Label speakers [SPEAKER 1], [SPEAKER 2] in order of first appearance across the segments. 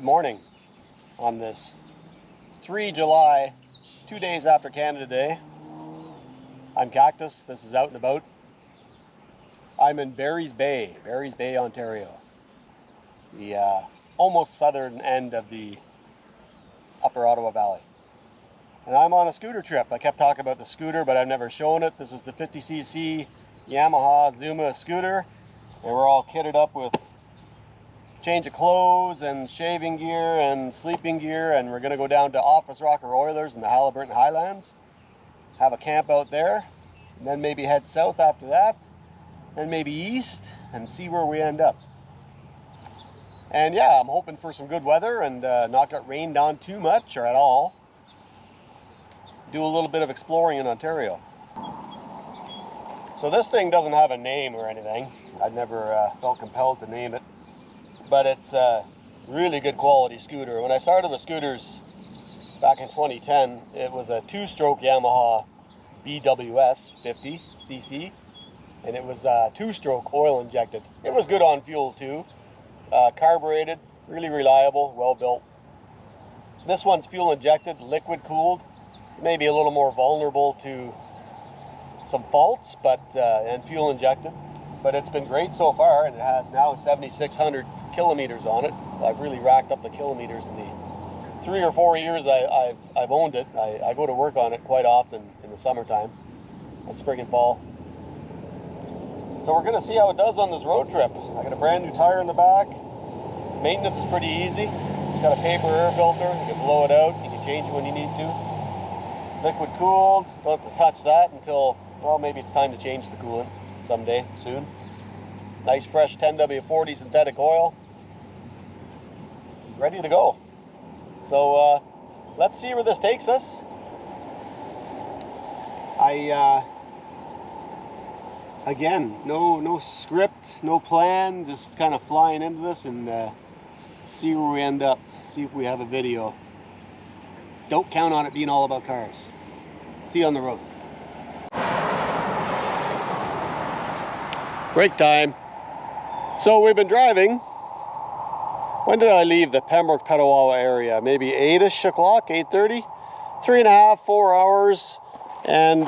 [SPEAKER 1] Good morning on this 3 July, 2 days after Canada Day. I'm Cactus, this is Out and About. I'm in Barry's Bay, Ontario. The almost southern end of the Upper Ottawa Valley. And I'm on a scooter trip. I kept talking about the scooter, but I've never shown it. This is the 50cc Yamaha Zuma scooter. And we're all kitted up with change of clothes and shaving gear and sleeping gear, and we're going to go down to Office Rocker Oilers in the Haliburton Highlands, have a camp out there, and then maybe head south after that, and maybe east, and see where we end up. And yeah, I'm hoping for some good weather and not get rained on too much or at all. Do a little bit of exploring in Ontario. So this thing doesn't have a name or anything. I've never felt compelled to name it. But it's a really good quality scooter. When I started with scooters back in 2010, it was a 2-stroke Yamaha BWS 50cc, and it was 2-stroke oil injected. It was good on fuel too, carbureted, really reliable, well built. This one's fuel injected, liquid cooled, maybe a little more vulnerable to some faults, but and fuel injected. But it's been great so far, and it has now 7,600 kilometers on it. I've really racked up the kilometers in the 3 or 4 years I've owned it. I go to work on it quite often in the summertime and spring and fall. So we're going to see how it does on this road trip. I got a brand new tire in the back. Maintenance is pretty easy. It's got a paper air filter. You can blow it out. You can change it when you need to. Liquid cooled. Don't have to touch that until, well, maybe it's time to change the coolant someday soon. Nice fresh 10W40 synthetic oil. Ready to go. So let's see where this takes us. Again, no script, no plan, just kind of flying into this and see where we end up. See if we have a video. Don't count on it being all about cars. See you on the road. Break time. So we've been driving. When did I leave the Pembroke Petawawa area? Maybe 8-ish o'clock, 8:30? 3.5, 4 hours. And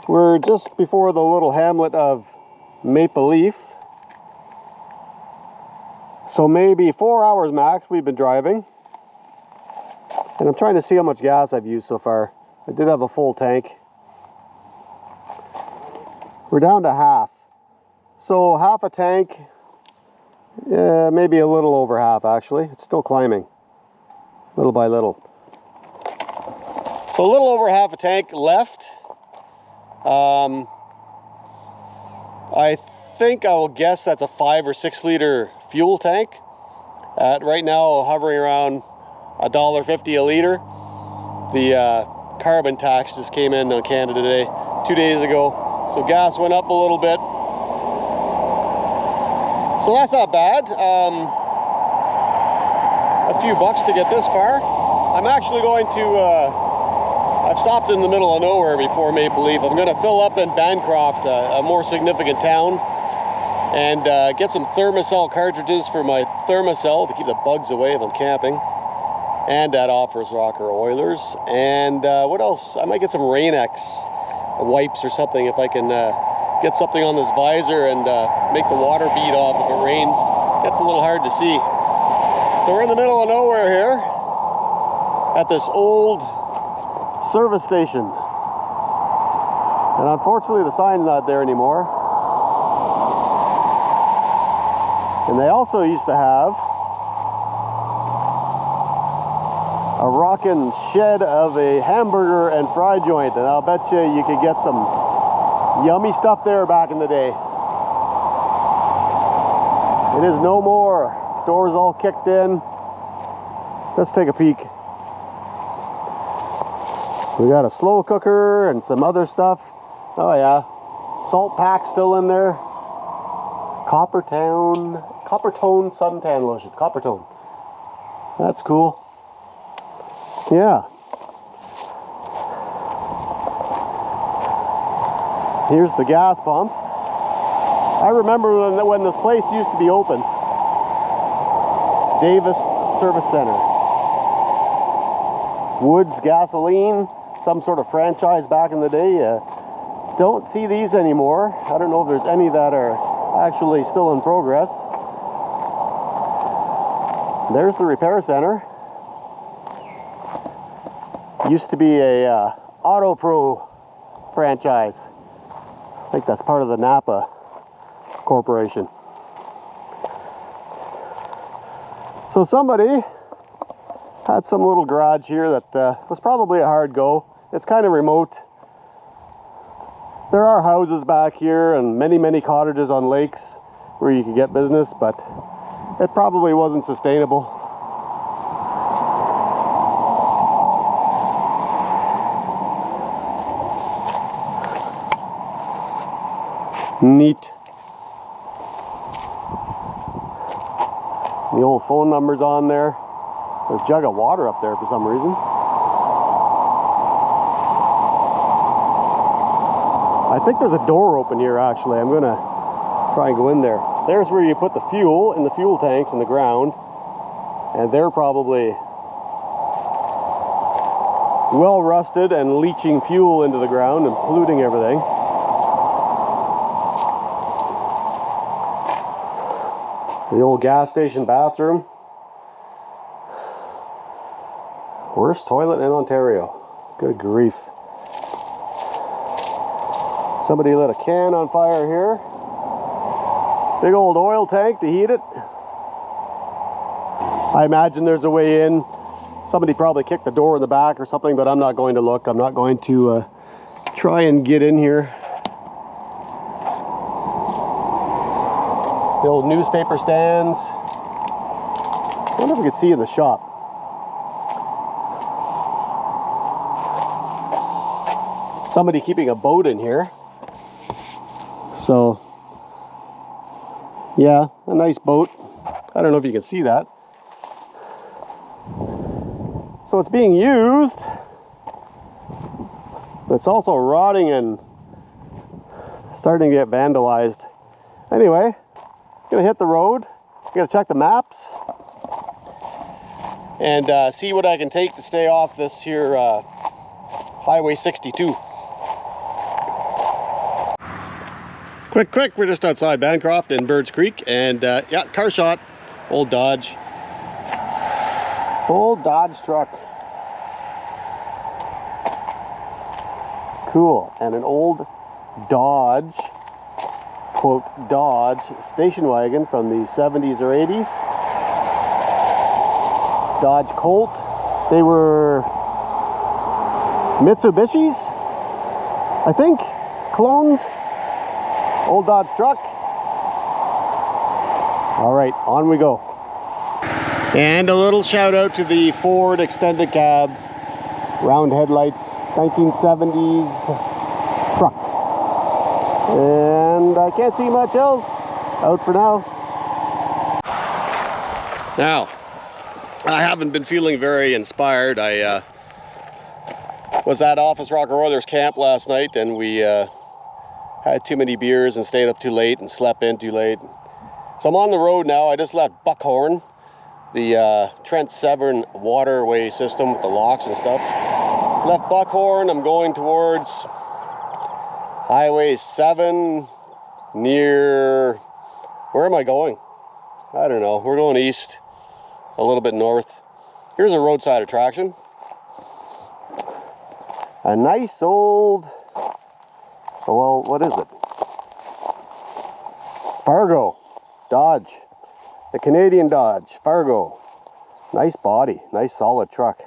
[SPEAKER 1] we're just before the little hamlet of Maple Leaf. So maybe 4 hours max we've been driving. And I'm trying to see how much gas I've used so far. I did have a full tank. We're down to half. So half a tank, maybe a little over half actually. It's still climbing, little by little. So a little over half a tank left. I think I will guess that's a 5 or 6 liter fuel tank. Right now hovering around $1.50 a liter. The carbon tax just came in on Canada Day 2 days ago. So gas went up a little bit. So that's not bad. A few bucks to get this far. I'm actually going to, I've stopped in the middle of nowhere before Maple Leaf. I'm going to fill up in Bancroft, a more significant town, and get some Thermacell cartridges for my Thermacell to keep the bugs away if I'm camping. And at Office Rocker Oilers. And what else? I might get some Rain-X wipes or something if I can get something on this visor and make the water bead off if it rains. Gets a little hard to see. So we're in the middle of nowhere here at this old service station. And unfortunately the sign's not there anymore. And they also used to have a rockin' shed of a hamburger and fry joint, and I'll bet you could get some yummy stuff there back in the day. It is no more. Doors all kicked in. Let's take a peek. We got a slow cooker and some other stuff. Oh yeah, salt pack still in there. Coppertone suntan lotion. Coppertone. That's cool. Yeah. Here's the gas pumps. I remember when this place used to be open. Davis Service Center. Woods Gasoline, some sort of franchise back in the day. Don't see these anymore. I don't know if there's any that are actually still in progress. There's the repair center. Used to be a Auto Pro franchise. I think that's part of the Napa Corporation. So somebody had some little garage here that was probably a hard go. It's kind of remote. There are houses back here and many cottages on lakes where you could get business, but it probably wasn't sustainable. Neat. The old phone number's on there. There's a jug of water up there for some reason. I think there's a door open here actually. I'm gonna try and go in there. There's where you put the fuel in the fuel tanks in the ground, and they're probably well rusted and leaching fuel into the ground and polluting everything. The old gas station bathroom. Worst toilet in Ontario. Good grief. Somebody lit a can on fire here. Big old oil tank to heat it. I imagine there's a way in. Somebody probably kicked the door in the back or something, but I'm not going to look. I'm not going to try and get in here. The old newspaper stands. I wonder if we could see in the shop. Somebody keeping a boat in here. So, yeah, a nice boat. I don't know if you can see that. So it's being used, but it's also rotting and starting to get vandalized. Anyway, I'm gonna hit the road. I'm gonna check the maps and see what I can take to stay off this here Highway 62. Quick, we're just outside Bancroft in Birds Creek, and yeah, car shot. Old Dodge. Old Dodge truck. Cool. And an old Dodge, quote, Dodge station wagon from the 70s or 80s. Dodge Colt. They were Mitsubishis, I think, clones. Old Dodge truck. All right, on we go. And a little shout out to the Ford extended cab, round headlights, 1970s truck. And I can't see much else. Out for now. Now, I haven't been feeling very inspired. I was at Office Rocker Oilers camp last night, and we had too many beers and stayed up too late and slept in too late. So I'm on the road now. I just left Buckhorn, the Trent Severn waterway system with the locks and stuff. Left Buckhorn. I'm going towards Highway 7 near... Where am I going? I don't know. We're going east, a little bit north. Here's a roadside attraction. A nice old... Well, what is it? Fargo Dodge, the Canadian Dodge Fargo. Nice body, nice solid truck.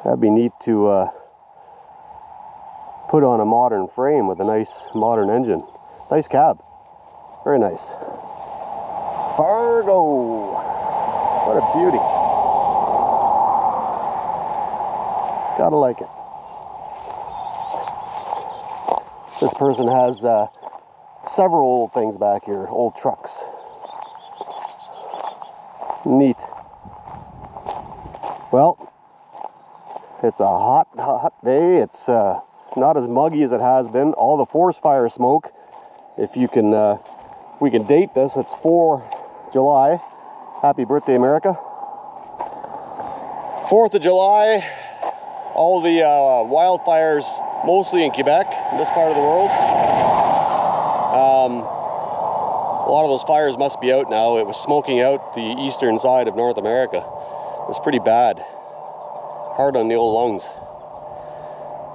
[SPEAKER 1] That'd be neat to put on a modern frame with a nice modern engine. Nice cab, very nice. Fargo, what a beauty. Gotta like it. This person has several old things back here, old trucks. Neat. Well, it's a hot day. It's not as muggy as it has been. All the forest fire smoke, if you can, we can date this, it's 4 July. Happy birthday, America. 4th of July, all the wildfires, mostly in Quebec, in this part of the world. A lot of those fires must be out now. It was smoking out the eastern side of North America. It was pretty bad. Hard on the old lungs.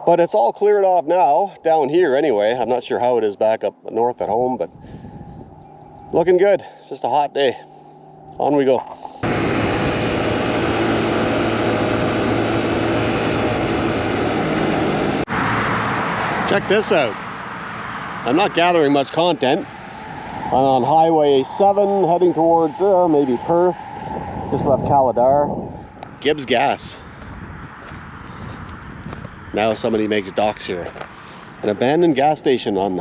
[SPEAKER 1] But it's all cleared off now, down here anyway. I'm not sure how it is back up north at home, but looking good. Just a hot day. On we go. Check this out. I'm not gathering much content. I'm on Highway 7 heading towards maybe Perth. Just left Caladar. Gibbs Gas. Now somebody makes docks here. An abandoned gas station on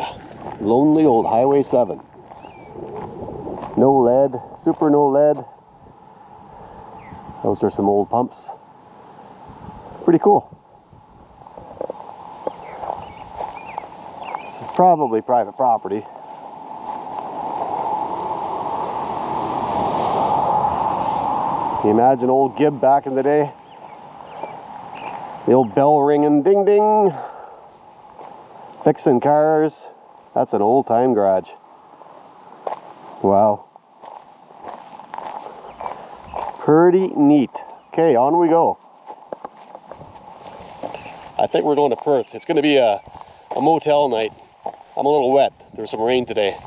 [SPEAKER 1] lonely old Highway 7. No lead, super no lead. Those are some old pumps. Pretty cool. This is probably private property. Can you imagine old Gib back in the day? The old bell ringing, ding ding. Fixing cars. That's an old time garage. Wow. Pretty neat. Okay, on we go. I think we're going to Perth. It's going to be a motel night. I'm a little wet. There's some rain today.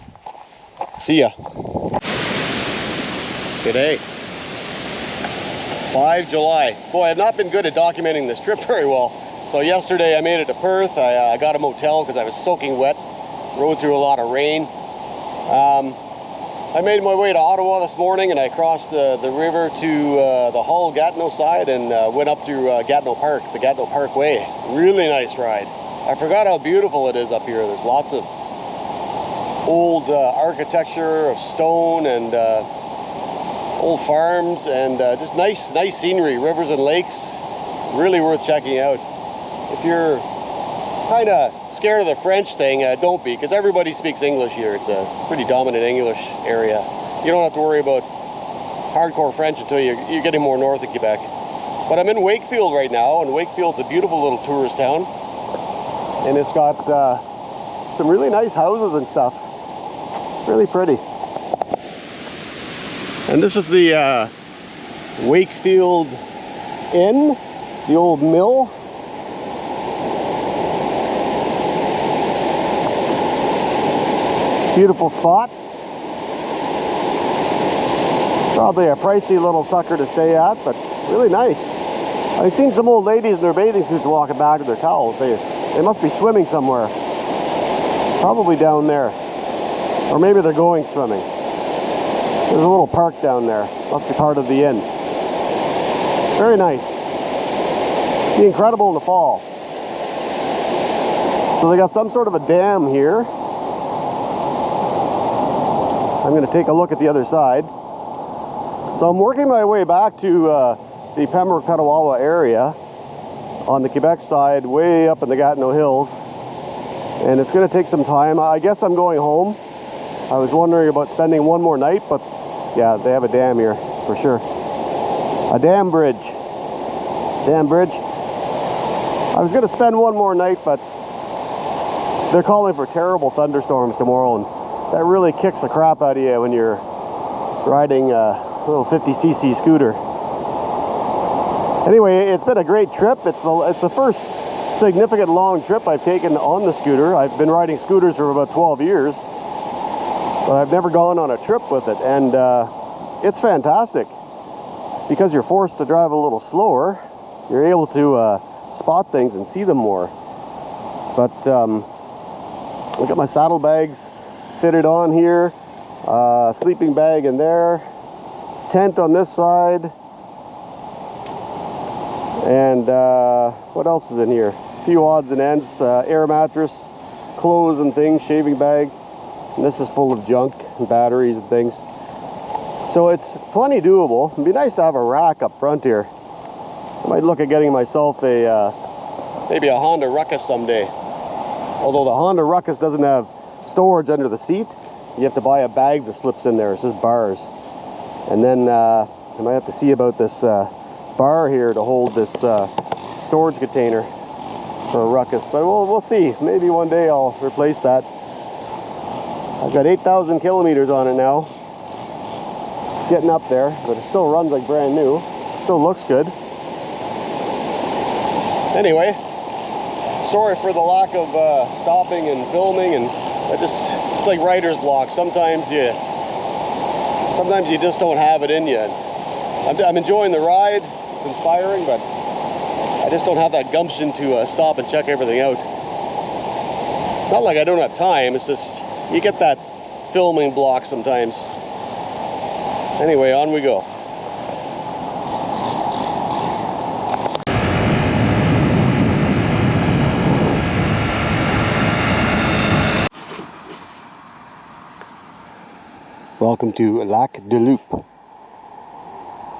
[SPEAKER 1] See ya. Good day. 5 July. Boy, I've not been good at documenting this trip very well. So yesterday I made it to Perth. I got a motel because I was soaking wet. Rode through a lot of rain. I made my way to Ottawa this morning, and I crossed the river to the Hull Gatineau side and went up through Gatineau Park, the Gatineau Parkway. Really nice ride. I forgot how beautiful it is up here. There's lots of old architecture of stone and old farms, and just nice scenery, rivers and lakes. Really worth checking out. If you're kind of scared of the French thing, don't be, because everybody speaks English here. It's a pretty dominant English area. You don't have to worry about hardcore French until you're getting more north of Quebec. But I'm in Wakefield right now, and Wakefield's a beautiful little tourist town. And it's got some really nice houses and stuff. Really pretty. And this is the Wakefield Inn, the old mill. Beautiful spot. Probably a pricey little sucker to stay at, but really nice. I've seen some old ladies in their bathing suits walking back with their towels. They must be swimming somewhere. Probably down there. Or maybe they're going swimming. There's a little park down there. Must be part of the inn. Very nice. Be incredible in the fall. So they got some sort of a dam here. I'm going to take a look at the other side. So I'm working my way back to the Pembroke Petawawa area on the Quebec side, way up in the Gatineau Hills. And it's going to take some time. I guess I'm going home. I was wondering about spending one more night, but yeah, they have a dam here for sure. A dam bridge. Dam bridge. I was going to spend one more night, but they're calling for terrible thunderstorms tomorrow, and that really kicks the crap out of you when you're riding a little 50cc scooter. Anyway, it's been a great trip. It's the first significant long trip I've taken on the scooter. I've been riding scooters for about 12 years. But I've never gone on a trip with it, and it's fantastic because you're forced to drive a little slower. You're able to spot things and see them more. But look at my saddlebags fitted on here, sleeping bag in there, tent on this side, and what else is in here? A few odds and ends, air mattress, clothes and things, shaving bag. And this is full of junk and batteries and things. So it's plenty doable. It'd be nice to have a rack up front here. I might look at getting myself maybe a Honda Ruckus someday. Although the Honda Ruckus doesn't have storage under the seat. You have to buy a bag that slips in there. It's just bars. And then I might have to see about this bar here to hold this storage container for a ruckus, but we'll see. Maybe one day I'll replace that. I've got 8,000 kilometers on it now. It's getting up there, but it still runs like brand new. Still looks good. Anyway, sorry for the lack of stopping and filming, and it's like writer's block. Sometimes you just don't have it in you. I'm enjoying the ride. It's inspiring, but I just don't have that gumption to stop and check everything out. It's not like I don't have time. It's just you get that filming block sometimes. Anyway, on we go. Welcome to Lac de Loup.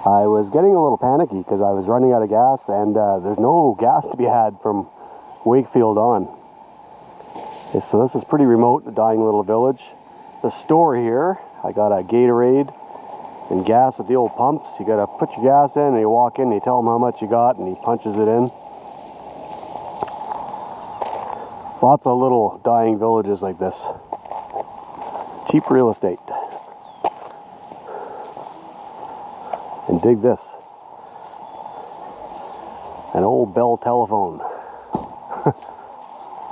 [SPEAKER 1] I was getting a little panicky because I was running out of gas, and there's no gas to be had from Wakefield on. Okay, so this is pretty remote, a dying little village. The store here, I got a Gatorade and gas at the old pumps. You gotta put your gas in and you walk in and you tell him how much you got and he punches it in. Lots of little dying villages like this. Cheap real estate. And dig this. An old Bell telephone.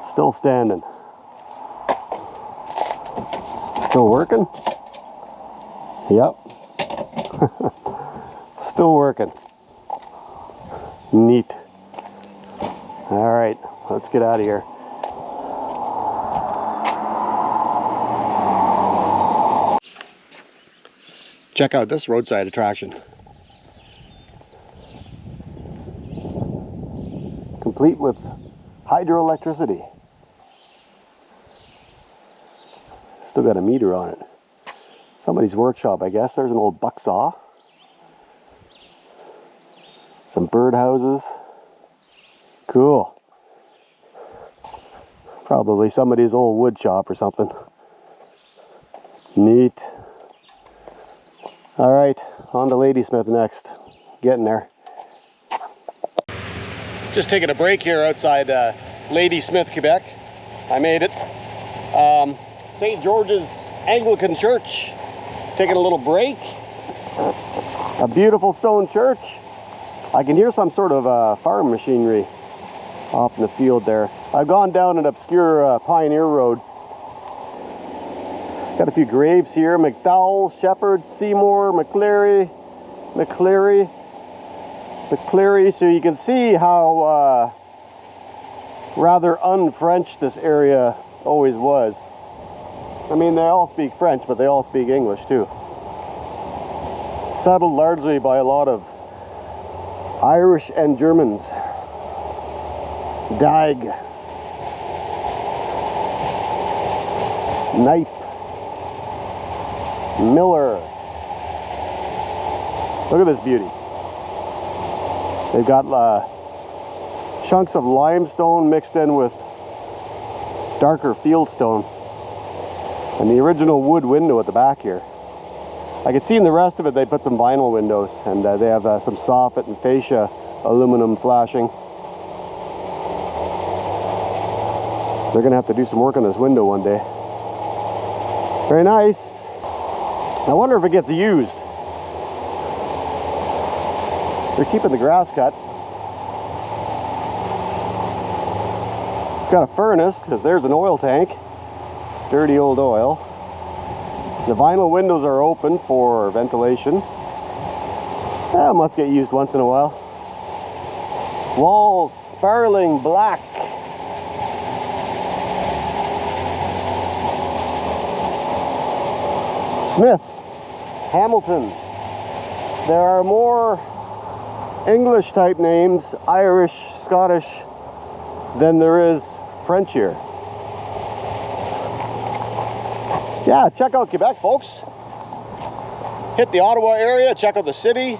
[SPEAKER 1] Still standing. Still working? Yep. Still working. Neat. Alright, let's get out of here. Check out this roadside attraction. Complete with hydroelectricity. Still got a meter on it. Somebody's workshop, I guess. There's an old buck saw. Some bird houses. Cool. Probably somebody's old wood shop or something. Neat. Alright, on to Ladysmith next. Getting there. Just taking a break here outside Ladysmith, Quebec. I made it. St. George's Anglican Church. Taking a little break. A beautiful stone church. I can hear some sort of farm machinery off in the field there. I've gone down an obscure pioneer road. Got a few graves here. McDowell, Shepherd, Seymour, McCleary. So you can see how rather un-French this area always was. I mean, they all speak French, but they all speak English too. Settled largely by a lot of Irish and Germans. Daig, Knipe, Miller. Look at this beauty. They've got chunks of limestone mixed in with darker fieldstone. And the original wood window at the back here. I could see in the rest of it they put some vinyl windows, and they have some soffit and fascia aluminum flashing. They're gonna have to do some work on this window one day. Very nice. I wonder if it gets used. They're keeping the grass cut. It's got a furnace, because there's an oil tank. Dirty old oil. The vinyl windows are open for ventilation. Must get used once in a while. Walls sparkling black. Smith, Hamilton. There are more English type names, Irish, Scottish, than there is French here. Yeah, check out Quebec, folks. Hit the Ottawa area, check out the city,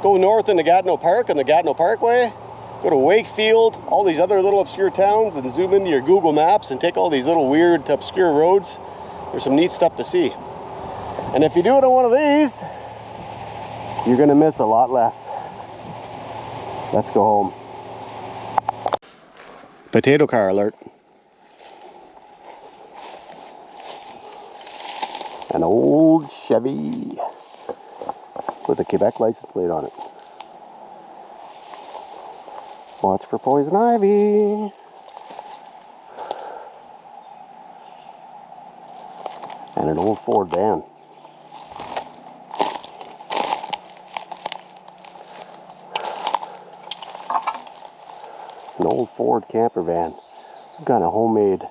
[SPEAKER 1] go north into Gatineau Park and the Gatineau Parkway, go to Wakefield, all these other little obscure towns, and zoom into your Google Maps and take all these little weird obscure roads. There's some neat stuff to see. And if you do it on one of these, you're gonna miss a lot less. Let's go home. Potato car alert. An old Chevy with a Quebec license plate on it. Watch for poison ivy. And an old Ford van. An old Ford camper van. Some kind of homemade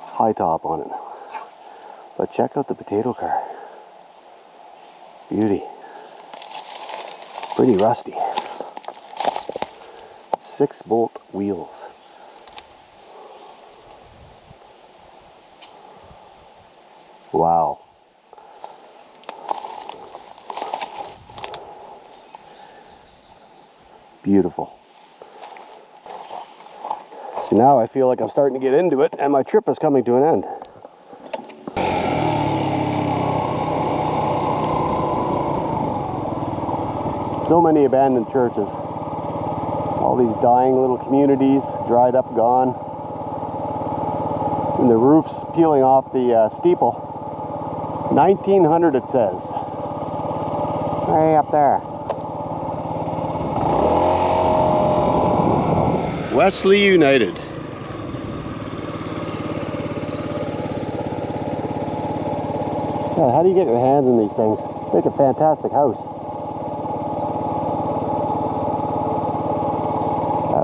[SPEAKER 1] high top on it. But check out the potato car. Beauty. Pretty rusty. 6-bolt wheels. Wow. Beautiful. So now I feel like I'm starting to get into it and my trip is coming to an end. So many abandoned churches. All these dying little communities, dried up, gone. And the roof's peeling off the steeple. 1900 it says. Way up there. Wesley United. God, how do you get your hands in these things? Make a fantastic house.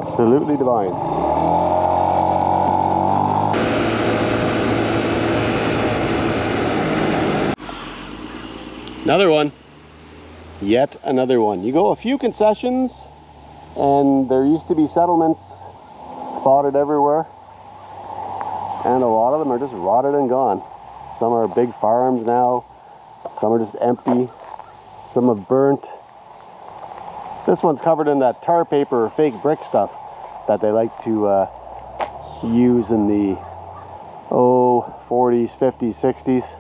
[SPEAKER 1] Absolutely divine. Another one. Yet another one. You go a few concessions and there used to be settlements spotted everywhere. And a lot of them are just rotted and gone. Some are big farms now. Some are just empty. Some have burnt. This one's covered in that tar paper or fake brick stuff that they like to use in the 40s, 50s, 60s.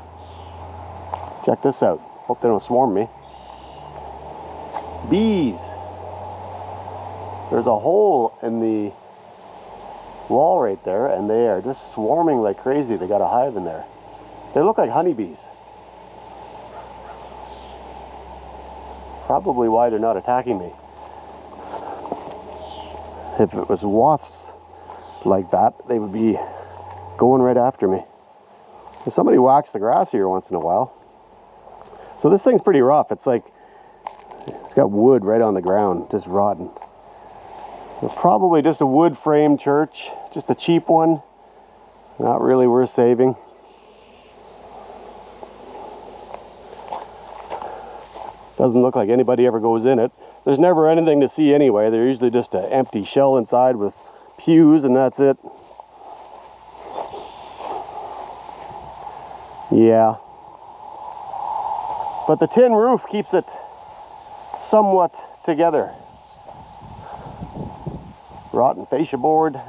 [SPEAKER 1] Check this out. Hope they don't swarm me. Bees. There's a hole in the wall right there and they are just swarming like crazy. They got a hive in there. They look like honeybees. Probably why they're not attacking me. If it was wasps like that, they would be going right after me. And somebody whacks the grass here once in a while. So this thing's pretty rough. It's like, it's got wood right on the ground, just rotten. So probably just a wood frame church, just a cheap one. Not really worth saving. Doesn't look like anybody ever goes in it. There's never anything to see anyway. They're usually just an empty shell inside with pews and that's it. Yeah. But the tin roof keeps it somewhat together. Rotten fascia board.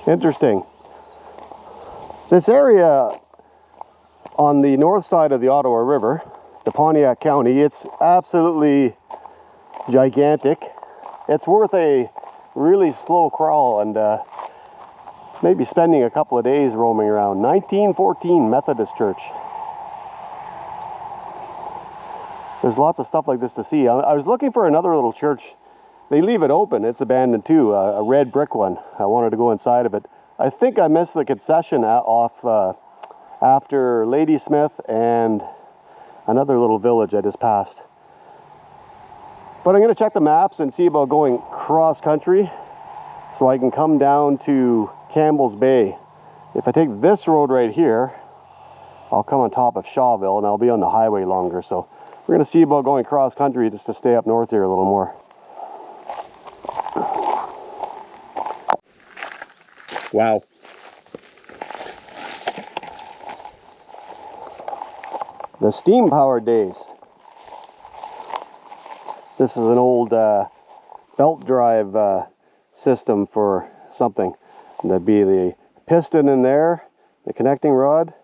[SPEAKER 1] Interesting. This area on the north side of the Ottawa River, the Pontiac County, it's absolutely gigantic. It's worth a really slow crawl and maybe spending a couple of days roaming around. 1914 Methodist Church. There's lots of stuff like this to see. I was looking for another little church. They leave it open. It's abandoned too, a red brick one. I wanted to go inside of it. I think I missed the concession off after Ladysmith and another little village I just passed. But I'm going to check the maps and see about going cross country so I can come down to Campbell's Bay. If I take this road right here, I'll come on top of Shawville and I'll be on the highway longer. So we're going to see about going cross country just to stay up north here a little more. Wow. The steam-powered days. This is an old belt drive system for something. And that'd be the piston in there, the connecting rod.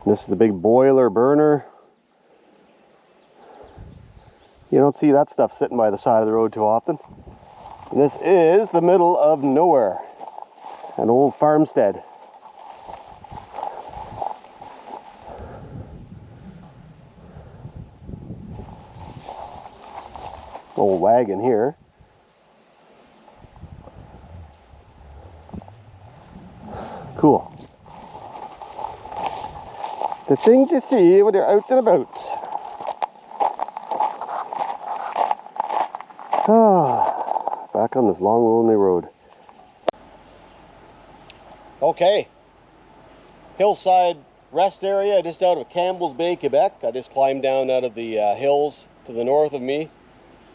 [SPEAKER 1] This is the big boiler burner. You don't see that stuff sitting by the side of the road too often. And this is the middle of nowhere. An old farmstead. Old wagon here. Cool. The things you see when you're out and about. Ah, back on this long, lonely road. Okay. Hillside rest area just out of Campbell's Bay, Quebec. I just climbed down out of the hills to the north of me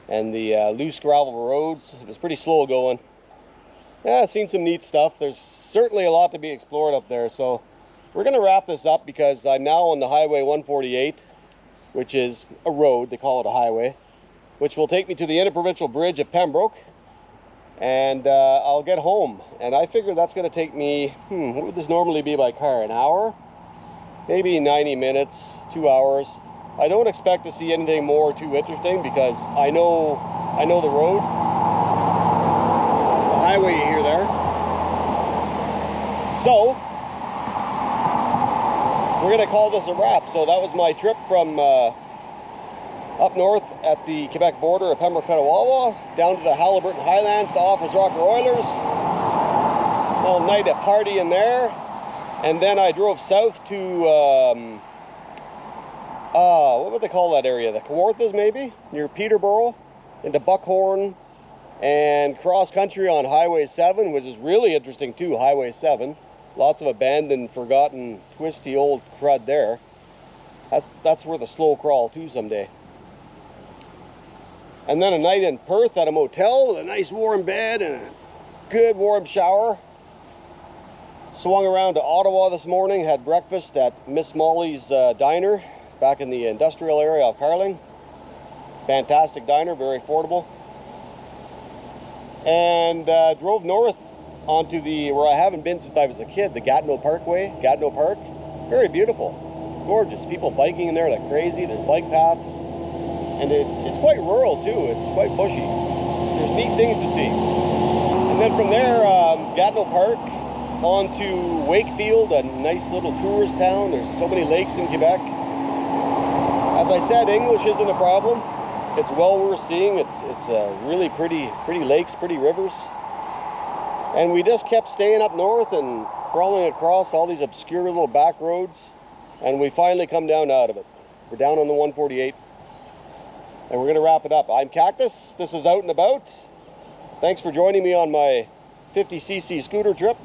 [SPEAKER 1] and the loose gravel roads. It was pretty slow going. Yeah, I've seen some neat stuff. There's certainly a lot to be explored up there. So we're going to wrap this up because I'm now on the Highway 148, which is a road. They call it a highway, which will take me to the interprovincial bridge at Pembroke. And I'll get home. And I figure that's going to take me, what would this normally be by car? An hour? Maybe 90 minutes, 2 hours. I don't expect to see anything more too interesting because I know the road. That's the highway you hear there. So we're going to call this a wrap. So that was my trip from up north at the Quebec border of Pembroke, Petawawa, down to the Haliburton Highlands to Office Rocker Oilers. All night at party in there. And then I drove south to, what would they call that area? The Kawarthas, maybe? Near Peterborough, into Buckhorn, and cross country on Highway 7, which is really interesting too, Highway 7. Lots of abandoned, forgotten, twisty old crud there. That's worth a slow crawl too someday. And then a night in Perth at a motel with a nice warm bed and a good warm shower. Swung around to Ottawa this morning, had breakfast at Miss Molly's diner back in the industrial area of Carling. Fantastic diner, very affordable. And drove north onto where I haven't been since I was a kid, the Gatineau Parkway, Gatineau Park. Very beautiful, gorgeous. People biking in there like crazy. There's bike paths. And it's quite rural too, it's quite bushy. There's neat things to see. And then from there, Gatineau Park on to Wakefield, a nice little tourist town. There's so many lakes in Quebec. As I said, English isn't a problem. It's well worth seeing. It's really pretty lakes, pretty rivers. And we just kept staying up north and crawling across all these obscure little back roads. And we finally come down out of it. We're down on the 148. And we're going to wrap it up. I'm Cactus. This is Out and About. Thanks for joining me on my 50cc scooter trip.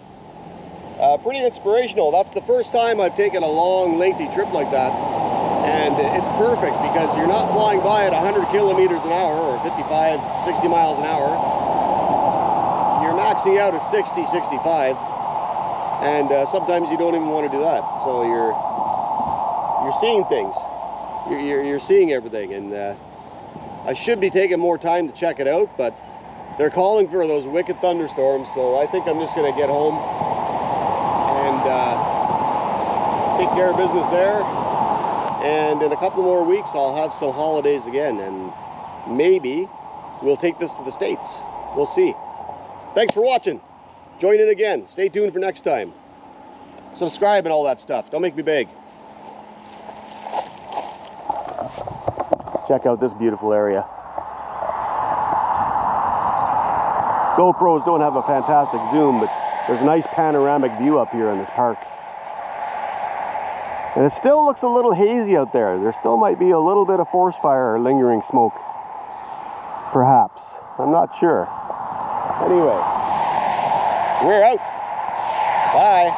[SPEAKER 1] Pretty inspirational. That's the first time I've taken a long, lengthy trip like that. And it's perfect because you're not flying by at 100 kilometers an hour or 55, 60 miles an hour. You're maxing out at 60, 65. And sometimes you don't even want to do that. So you're seeing things. You're seeing everything. And I should be taking more time to check it out, but they're calling for those wicked thunderstorms, so I think I'm just going to get home and take care of business there. And in a couple more weeks, I'll have some holidays again, and maybe we'll take this to the States. We'll see. Thanks for watching. Join in again. Stay tuned for next time. Subscribe and all that stuff. Don't make me beg. Check out this beautiful area. GoPros don't have a fantastic zoom, but there's a nice panoramic view up here in this park. And it still looks a little hazy out there. There still might be a little bit of forest fire or lingering smoke. Perhaps. I'm not sure. Anyway, we're out. Bye.